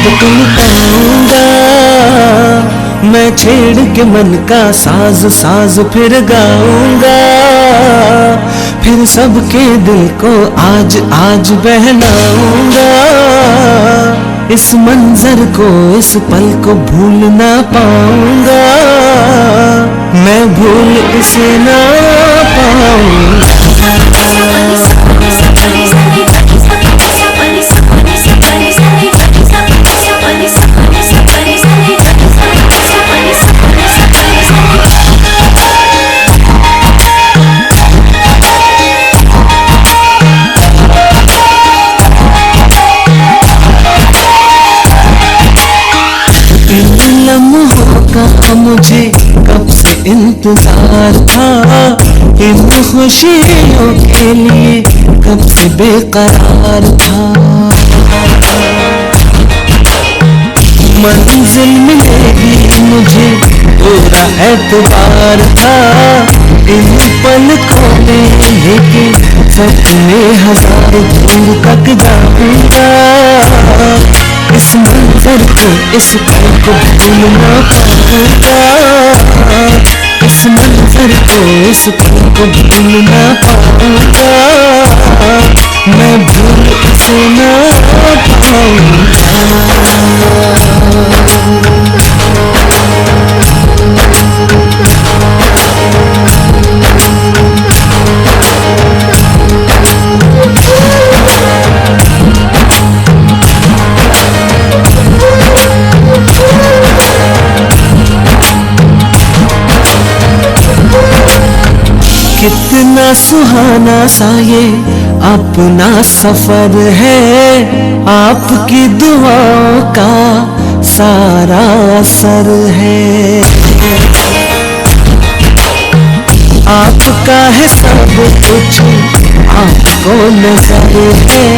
लुटाऊंगा मैं, छेड़ के मन का साज साज फिर गाऊंगा, फिर सबके दिल को आज आज बहलाऊंगा। इस मंजर को इस पल को भूल ना पाऊंगा मैं, भूल इसे ना पाऊंगा। लम्हों का मुझे कब से इंतजार था, इन खुशियों के लिए कब से बेकरार था। मंजिल मिलेगी मुझे पूरा एतबार था, इन पलकों में लेके सपने हजार दूर तक जाऊंगा। इस मंजर को इस पल को भूल ना पाऊंगा, इस मंजर को इस पल को भूल ना पाऊंगा मैं, भूल इसे ना पाऊंगा। कितना सुहाना सा ये अपना सफर है, आपकी दुआओं का सारा असर है। आपका है सब कुछ, आपको नजर है।